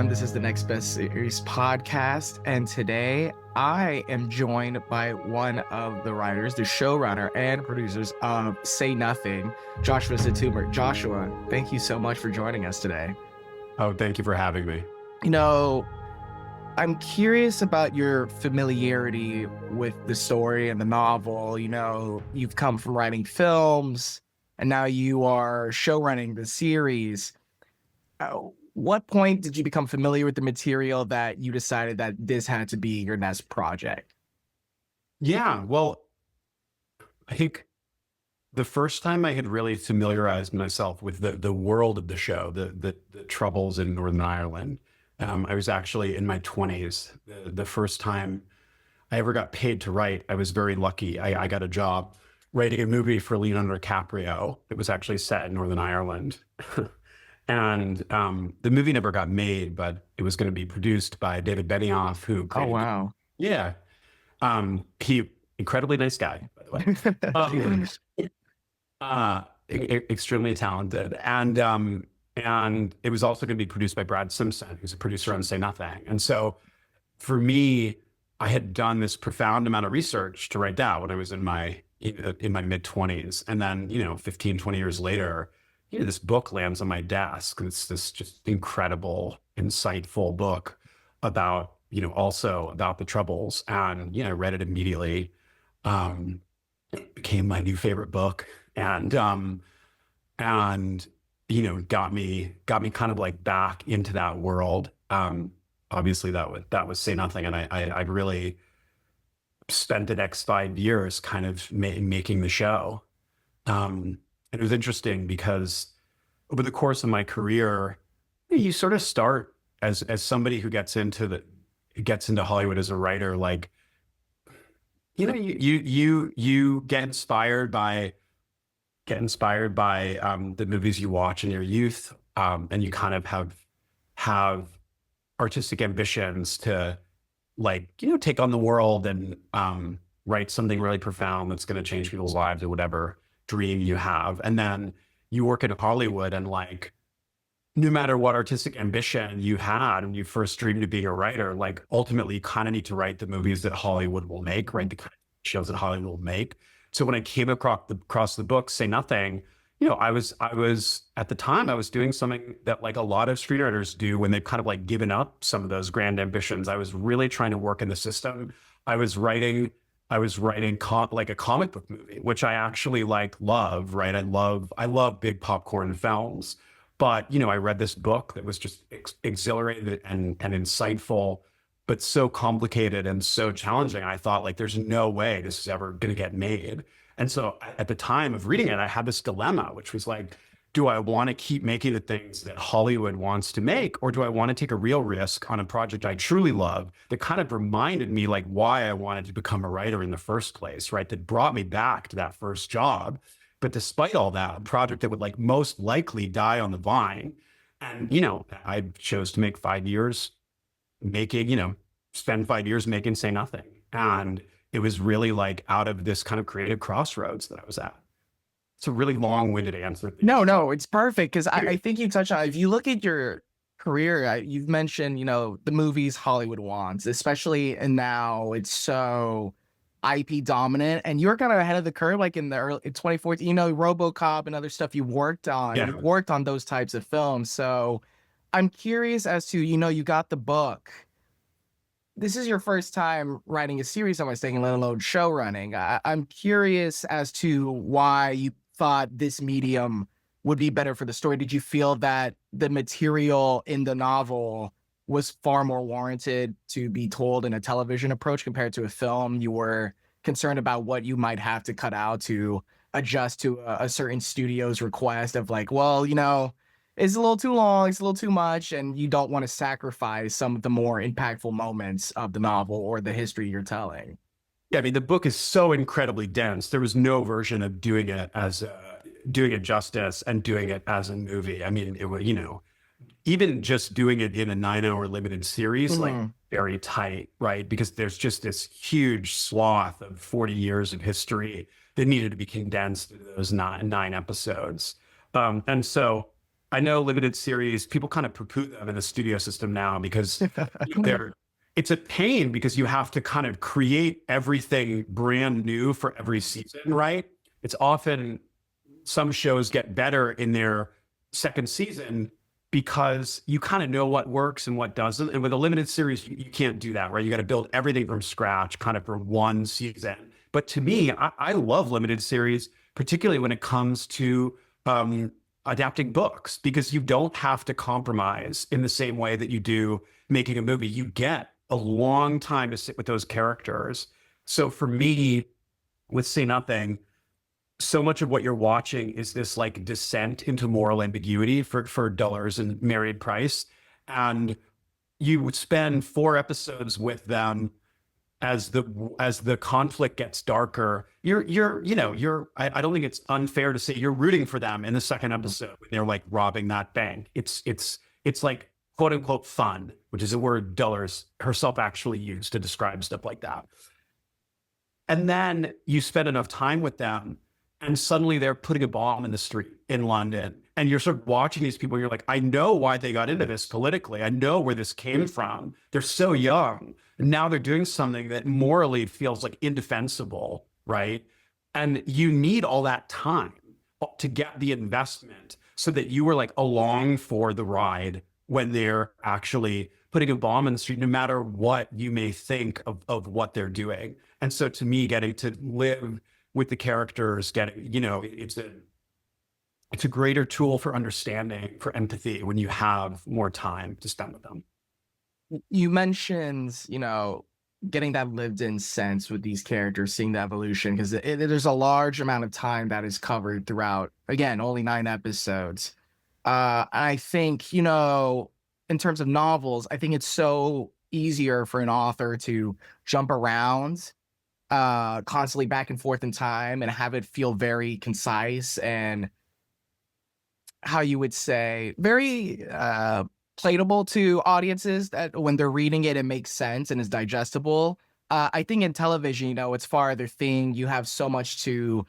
This is the Next Best Series podcast. And today I am joined by one of the writers, the showrunner and producers of Say Nothing, Joshua Zetumer. Joshua, thank you so much for joining us today. Oh, thank you for having me. You know, I'm curious about your familiarity with the story and the novel. You know, you've come from writing films and now you are showrunning the series. What point did you become familiar with the material that you decided that this had to be your next project? Yeah, well, I think the first time I had really familiarized myself with the world of the show, the troubles in Northern Ireland, I was actually in my 20s. The first time I ever got paid to write, I was very lucky. I got a job writing a movie for Leonardo DiCaprio. It was actually set in Northern Ireland. And the movie never got made, but it was going to be produced by David Benioff, who created, Oh, wow. yeah, he incredibly nice guy, by the way, extremely talented, and it was also going to be produced by Brad Simpson, who's a producer on Say Nothing. And so, for me, I had done this profound amount of research to write that when I was in my mid-20s, and then 15, 20 years later, this book lands on my desk. It's this just incredible, insightful book about, also about the Troubles. And, I read it immediately. It became my new favorite book and got me kind of like back into that world. Obviously that was Say Nothing. And I really spent the next 5 years kind of making the show. And it was interesting because over the course of my career, you sort of start as somebody who gets into Hollywood as a writer, like, you get inspired by the movies you watch in your youth, and you kind of have artistic ambitions to, like, take on the world and write something really profound that's going to change people's lives or whatever dream you have. And then you work in Hollywood, and, like, no matter what artistic ambition you had when you first dreamed of being a writer, like, ultimately you kind of need to write the movies that Hollywood will make, right? The kind of shows that Hollywood will make. So when I came across the book, Say Nothing, I was at the time, I was doing something that, like, a lot of screenwriters do when they've kind of, like, given up some of those grand ambitions. I was really trying to work in the system. I was writing like a comic book movie, which I actually, like, love, right? I love big popcorn films, but, I read this book that was just exhilarating and insightful, but so complicated and so challenging. I thought, like, there's no way this is ever going to get made. And so at the time of reading it, I had this dilemma, which was like, do I want to keep making the things that Hollywood wants to make, or do I want to take a real risk on a project I truly love that kind of reminded me, like, why I wanted to become a writer in the first place, right? That brought me back to that first job. But despite all that, a project that would, like, most likely die on the vine. And, I chose to make 5 years spend 5 years making Say Nothing. And it was really, like, out of this kind of creative crossroads that I was at. It's a really long-winded answer. No, it's perfect because I think you touched on, if you look at your career, you've mentioned, the movies Hollywood wants, especially, and now it's so IP dominant, and you're kind of ahead of the curve, like in 2014, RoboCop and other stuff you worked on. Yeah. You worked on those types of films. So I'm curious as to, you got the book. This is your first time writing a series, I'm mistaken, let alone show running. I'm curious as to why you thought this medium would be better for the story. Did you feel that the material in the novel was far more warranted to be told in a television approach compared to a film? You were concerned about what you might have to cut out to adjust to a certain studio's request of, like, well, it's a little too long, it's a little too much, and you don't want to sacrifice some of the more impactful moments of the novel or the history you're telling. Yeah, I mean, the book is so incredibly dense. There was no version of doing it justice and doing it as a movie. I mean, it was, even just doing it in a 9-hour limited series, like, very tight, right? Because there's just this huge swath of 40 years of history that needed to be condensed into those nine episodes. And so I know limited series, people kind of poo-poo them in the studio system now because they're, it's a pain because you have to kind of create everything brand new for every season, right? It's often some shows get better in their second season because you kind of know what works and what doesn't. And with a limited series, you can't do that, right? You got to build everything from scratch kind of for one season. But to me, I love limited series, particularly when it comes to adapting books, because you don't have to compromise in the same way that you do making a movie. You get a long time to sit with those characters. So for me, with Say Nothing, so much of what you're watching is this like descent into moral ambiguity for Dollars and Marion Price. And you would spend 4 episodes with them as the conflict gets darker. I don't think it's unfair to say you're rooting for them in the second episode when they're like robbing that bank. It's like quote unquote fun, which is a word Dollars herself actually used to describe stuff like that. And then you spend enough time with them and suddenly they're putting a bomb in the street in London. And you're sort of watching these people. You're like, I know why they got into this politically. I know where this came from. They're so young. And now they're doing something that morally feels like indefensible, right? And you need all that time to get the investment so that you were like along for the ride when they're actually putting a bomb in the street, no matter what you may think of what they're doing. And so to me, getting to live with the characters, it's a greater tool for understanding, for empathy when you have more time to spend with them. You mentioned, getting that lived in sense with these characters, seeing the evolution, because there's a large amount of time that is covered throughout, again, only 9 episodes. I think, in terms of novels, I think it's so easier for an author to jump around constantly back and forth in time and have it feel very concise and, how you would say, very platable to audiences, that when they're reading it, it makes sense and is digestible. I think in television, it's far other thing. You have so much to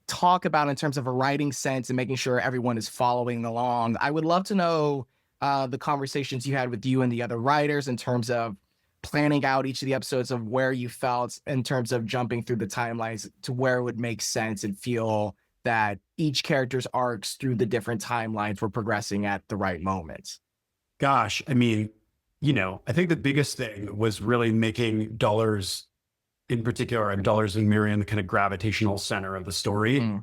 talk about in terms of a writing sense and making sure everyone is following along. I would love to know the conversations you had with you and the other writers in terms of planning out each of the episodes, of where you felt in terms of jumping through the timelines to where it would make sense and feel that each character's arcs through the different timelines were progressing at the right moments. Gosh, I mean, I think the biggest thing was really making Dollars in particular, and Dollars and Miriam, the kind of gravitational center of the story.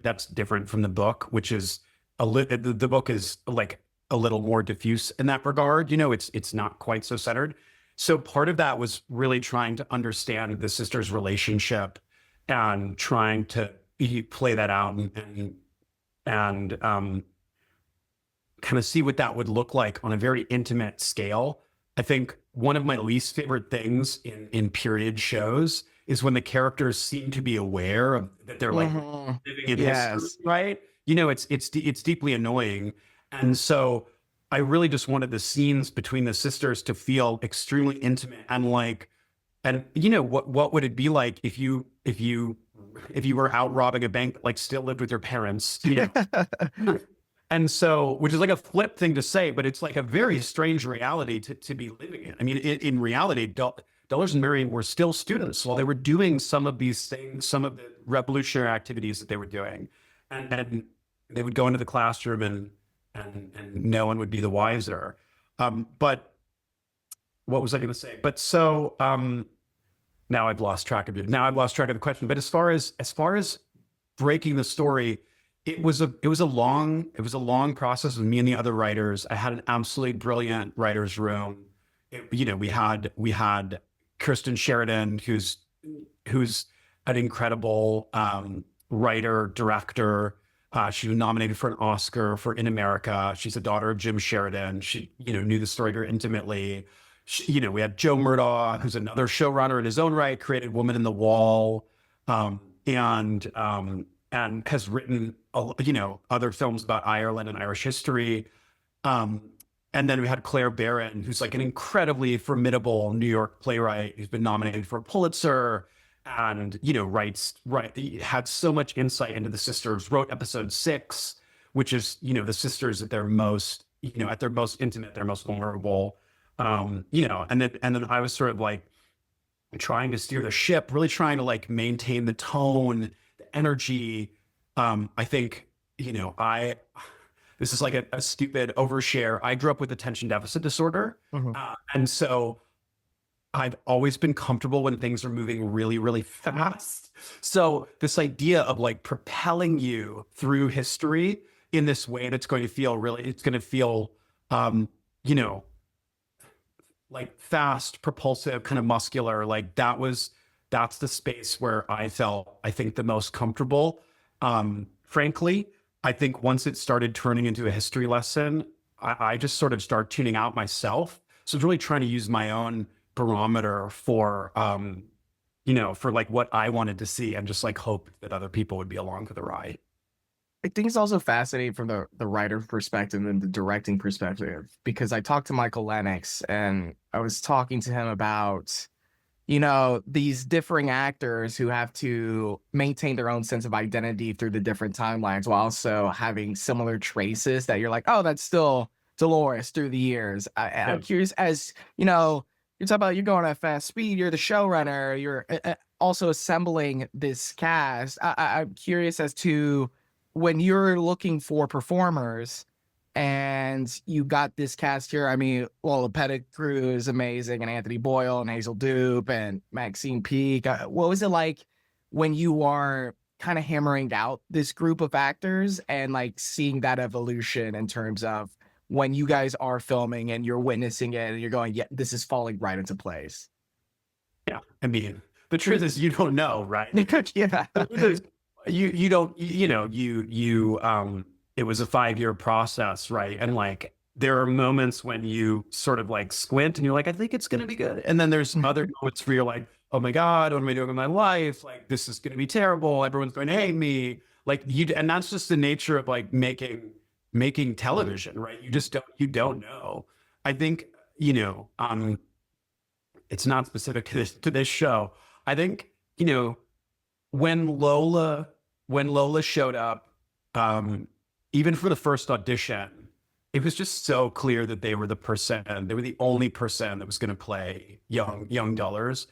That's different from the book, which is the book is like a little more diffuse in that regard. It's not quite so centered. So part of that was really trying to understand the sisters' relationship and trying to play that out and kind of see what that would look like on a very intimate scale. I think one of my least favorite things in period shows is when the characters seem to be aware of that they're like living in history, right? It's deeply annoying. And so I really just wanted the scenes between the sisters to feel extremely intimate and what would it be like if you were out robbing a bank, like still lived with your parents, And so, which is like a flip thing to say, but it's like a very strange reality to be living in. I mean, in reality, Dollars and Marion were still students while they were doing some of these things, some of the revolutionary activities that they were doing. And they would go into the classroom and no one would be the wiser. But what was I going to say? But so now I've lost track of it. Now I've lost track of the question. But as far as breaking the story, it was a long process with me and the other writers. I had an absolutely brilliant writers' room. We had Kirsten Sheridan, who's an incredible writer, director. She was nominated for an Oscar for In America. She's the daughter of Jim Sheridan. She knew the story very intimately. We had Joe Murdaugh, who's another showrunner in his own right, created Woman in the Wall, and has written other films about Ireland and Irish history. And then we had Claire Barron, who's like an incredibly formidable New York playwright who's been nominated for a Pulitzer and, had so much insight into the sisters, wrote episode 6, which is, you know, the sisters at their most, you know, at their most intimate, their most vulnerable, you know, and then I was sort of like trying to steer the ship, really trying to like maintain the tone, the energy. I think, you know, this is like a stupid overshare. I grew up with attention deficit disorder. Mhm. And so I've always been comfortable when things are moving really, really fast. So this idea of like propelling you through history in this way that's going to feel really, it's going to feel, you know, like fast, propulsive, kind of muscular, like that's the space where I felt, I think, the most comfortable. Frankly, I think once it started turning into a history lesson, I just sort of start tuning out myself. So it's really trying to use my own barometer for, you know, for like what I wanted to see, and just like hope that other people would be along for the ride. I think it's also fascinating from the writer's perspective and the directing perspective, because I talked to Michael Lennox and I was talking to him about, you know, these differing actors who have to maintain their own sense of identity through the different timelines while also having similar traces that you're like, oh, that's still Dolores through the years. Yeah. I'm curious, as you know, you're talking about you're going at fast speed, you're the showrunner, you're also assembling this cast. I'm curious as to when you're looking for performers and you got this cast here. I mean, well, the Pettigrew is amazing, and Anthony Boyle and Hazel Dupe and Maxine Peake. What was it like when you are kind of hammering out this group of actors and like seeing that evolution in terms of when you guys are filming and you're witnessing it and you're going, yeah, this is falling right into place? Yeah. I mean, the truth is you don't know, right? Yeah. You don't, you know, it was a 5-year process, right? And like there are moments when you sort of like squint and you're like, I think it's going to be good. And then there's other moments where you're like, oh my God, what am I doing with my life? Like, this is going to be terrible. Everyone's going to hate me. Like and that's just the nature of like making television, right? You don't know. I think, you know, it's not specific to this show. I think, you know, when Lola showed up, even for the first audition, it was just so clear that they were the only person that was going to play young Dullars.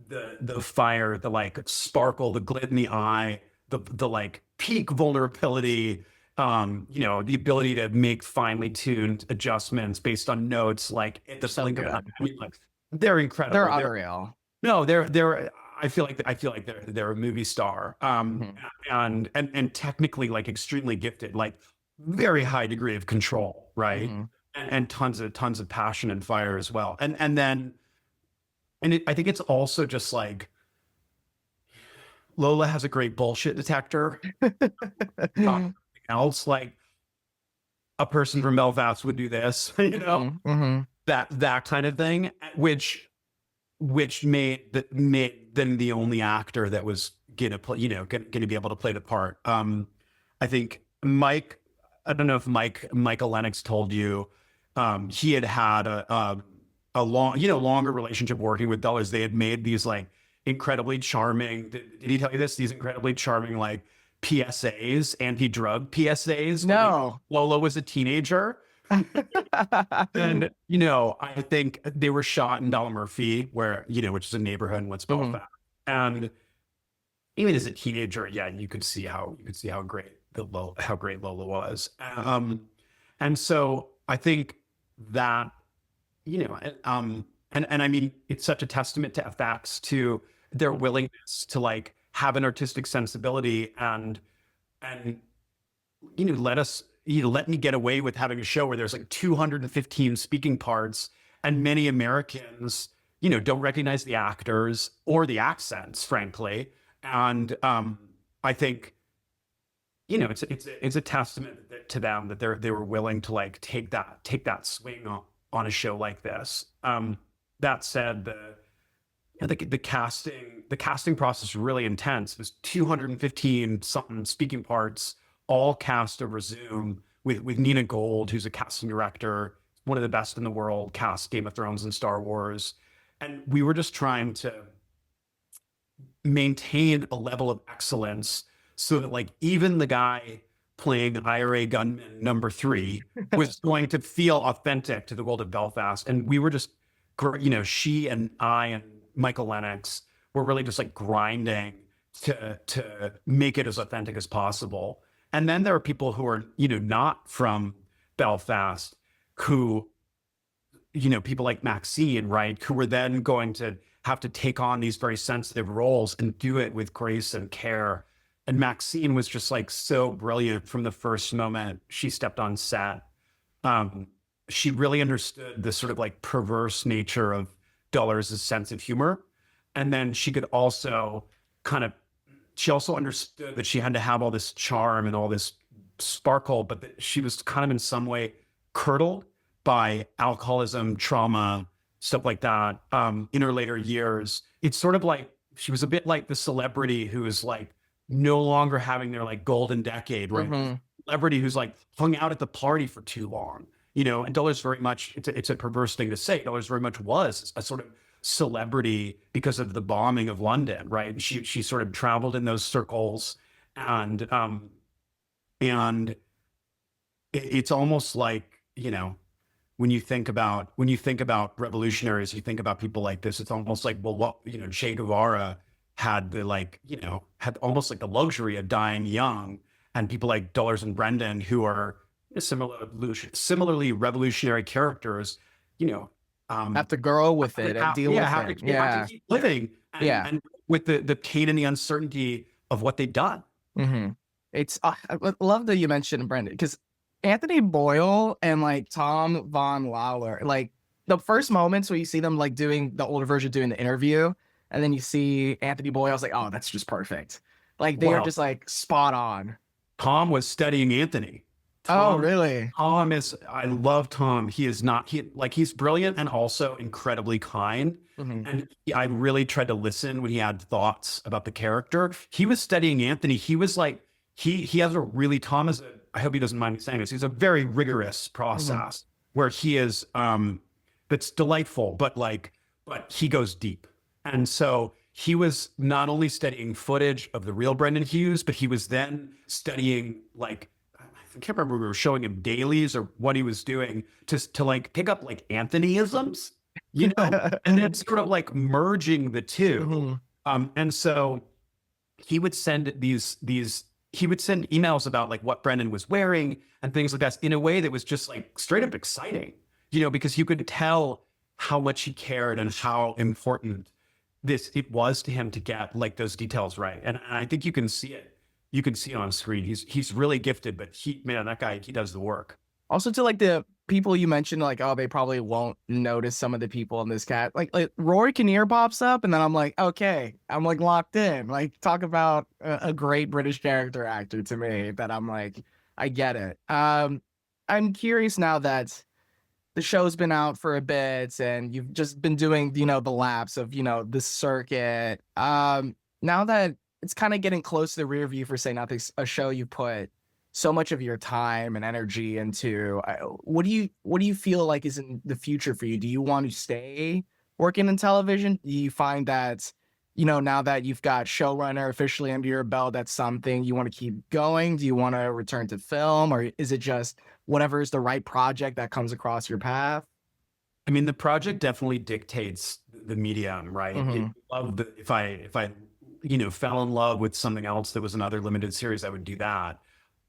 The fire, the like sparkle, the glit in the eye, the like peak vulnerability, you know, the ability to make finely tuned adjustments based on notes, like at the So blink of an eye. good. I mean, like they're incredible. They're unreal. No, they're. I feel like they're a movie star, Mhm. and technically like extremely gifted, like very high degree of control, right? Mhm. And tons of passion and fire as well. I think it's also just like Lola has a great bullshit detector. Something else, like a person from Belfast would do this, you know, Mhm. Mhm. that kind of thing, which made them the only actor that was gonna play, you know, gonna be able to play the part. I think Mike, I don't know if Michael Lennox told you, he had a long, you know, longer relationship working with Dulles. They had made these like incredibly charming. Did he tell you this? These incredibly charming like PSAs, anti-drug PSAs when No. Lola was a teenager. And, you know, I think they were shot in Ballymurphy, where, you know, which is a neighborhood in West Mhm. Belfast. And even as a teenager, yeah, you could see how great Lola was. And so I think that, you know, and I mean, it's such a testament to FX, to their willingness to like have an artistic sensibility, and you know, let me get away with having a show where there's like 215 speaking parts, and many Americans, you know, don't recognize the actors or the accents, frankly. And I think, you know, it's a testament to them that they were willing to like take that swing on a show like this. That said, the casting process is really intense. There's 215 something speaking parts, all cast over Zoom, with Nina Gold, who's a casting director, one of the best in the world, cast Game of Thrones and Star Wars. And we were just trying to maintain a level of excellence so that like even the guy playing IRA gunman number 3 was going to feel authentic to the world of Belfast. And we were just, she and I and Michael Lennox were really just like grinding to make it as authentic as possible. And then there are people who are, not from Belfast who, people like Maxine, right, who were then going to have to take on these very sensitive roles and do it with grace and care. And Maxine was just like so brilliant from the first moment she stepped on set. She really understood the sort of like perverse nature of Dollars' sense of humor. And then she could also she also understood that she had to have all this charm and all this sparkle, but that she was kind of in some way curdled by alcoholism, trauma, stuff like that. In her later years, it's sort of like she was a bit like the celebrity who is like no longer having their like golden decade, right? Mm-hmm. Celebrity who's like hung out at the party for too long, and Dollars very much, it's a perverse thing to say. Dollars very much was a sort of celebrity because of the bombing of London, right? She sort of traveled in those circles, and it's almost like, when you think about revolutionaries, you think about people like this. It's almost like, well, what, Che Guevara had had almost like the luxury of dying young, and people like Dollars and Brendan, who are similarly revolutionary characters, Have to grow with it and deal with it. Have to keep living, and with the pain and the uncertainty of what they've done. Mm-hmm. It's I love that you mentioned Brendan, because Anthony Boyle and like Tom Von Lawler, like the first moments where you see them like doing the older version doing the interview, and then you see Anthony Boyle, I was like, oh, that's just perfect. Like they are just like spot on. Tom was studying Anthony. Tom, oh, really? I love Tom. He's brilliant and also incredibly kind. Mm-hmm. And I really tried to listen when he had thoughts about the character. He was studying Anthony. He was like, he has a really, Tom is I hope he doesn't mind me saying this. He's a very rigorous process where he is, that's delightful, but he goes deep. And so he was not only studying footage of the real Brendan Hughes, but he was then studying I can't remember if we were showing him dailies or what he was doing to like pick up like Anthonyisms, and then sort of like merging the two. Mm-hmm. And so he would send he would send emails about like what Brendan was wearing and things like that in a way that was just like straight up exciting, because you could tell how much he cared and how important it was to him to get like those details right. And I think you can see it. You can see it on screen. He's really gifted, but that guy, he does the work. Also, to like the people you mentioned, like, oh, they probably won't notice some of the people in this cat. Like Rory Kinnear pops up, and then I'm like, okay, I'm like locked in. Like, talk about a great British character actor to me that I'm like, I get it. I'm curious now that the show's been out for a bit and you've just been doing, the laps of, the circuit. Now that it's kind of getting close to the rear view, for saying nothing, a show you put so much of your time and energy into, what do you feel like is in the future for you? Do you want to stay working in television? Do you find that, now that you've got Showrunner officially under your belt, that's something you want to keep going? Do you want to return to film, or is it just whatever is the right project that comes across your path? I mean, the project definitely dictates the medium, right? Mm-hmm. If I fell in love with something else that was another limited series, I would do that.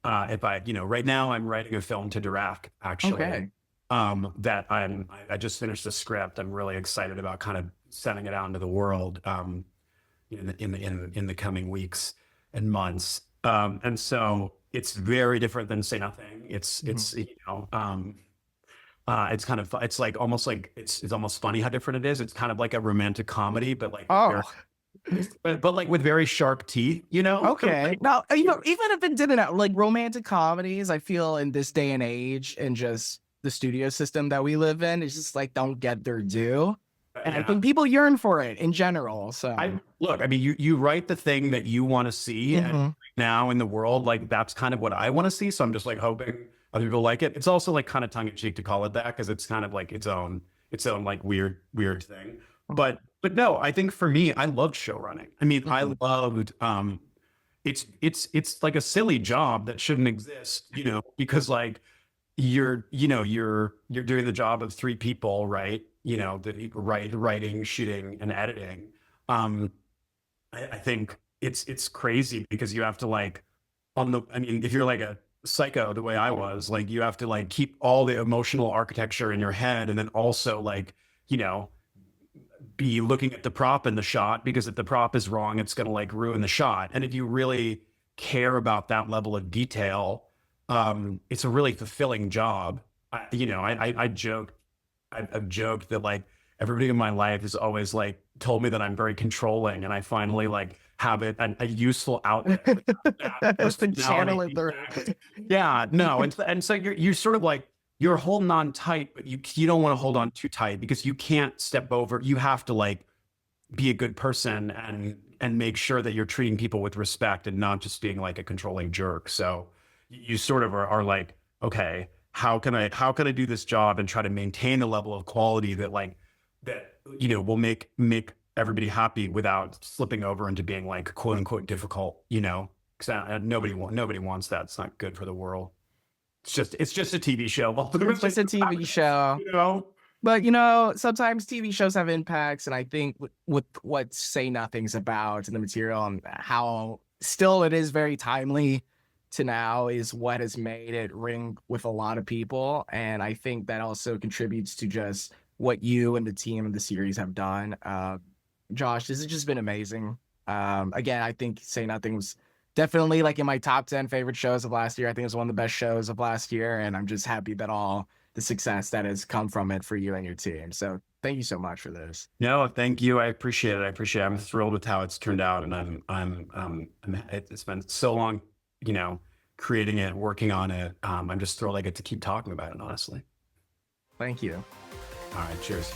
If I, right now I'm writing a film to direct, actually. Okay. That I just finished the script. I'm really excited about kind of sending it out into the world, in the coming weeks and months. And so it's very different than Say Nothing. It's kind of, it's like almost like, it's almost funny how different it is. It's kind of like a romantic comedy, but like, but like with very sharp teeth, Okay. Now, even if it didn't have, like, romantic comedies, I feel in this day and age and just the studio system that we live in, it's just like don't get their due. And I think people yearn for it in general. So you write the thing that you want to see, and right now in the world, like that's kind of what I want to see. So I'm just like hoping other people like it. It's also like kind of tongue in cheek to call it that, because it's kind of like its own like weird thing. But no, I think for me, I loved show running. I mean, I loved it's like a silly job that shouldn't exist, you know, because like you're doing the job of three people, right? You know, writing, shooting, and editing. Um, I think it's crazy because you have to like I mean, if you're like a psycho the way I was, like you have to like keep all the emotional architecture in your head and then also like, you know, be looking at the prop in the shot, because if the prop is wrong, it's going to like ruin the shot. And if you really care about that level of detail, it's a really fulfilling job. I've joked that like everybody in my life has always like told me that I'm very controlling, and I finally like have a useful outlet for that The channel personality. it through. Exactly. Yeah, no, and so you're sort of like you're holding on tight, but you don't want to hold on too tight because you can't step over. You have to like be a good person and make sure that you're treating people with respect and not just being like a controlling jerk. So you sort of are like, okay, how can I do this job and try to maintain a level of quality that like that you know will make everybody happy without slipping over into being like quote unquote difficult, you know, because nobody wants that. It's not good for the world. It's just a TV show. It's just a TV show. You know? But, you know, sometimes TV shows have impacts, and I think with what Say Nothing's about and the material and how still it is very timely to now is what has made it ring with a lot of people. And I think that also contributes to just what you and the team and the series have done. Josh, this has just been amazing. Again, I think Say Nothing was definitely like in my top 10 favorite shows of last year. I think it was one of the best shows of last year, and I'm just happy that all the success that has come from it for you and your team. So thank you so much for this. No, thank you. I appreciate it. I'm thrilled with how it's turned out, and it's been so long, you know, creating it, working on it. I'm just thrilled I get to keep talking about it, honestly. Thank you. All right, cheers.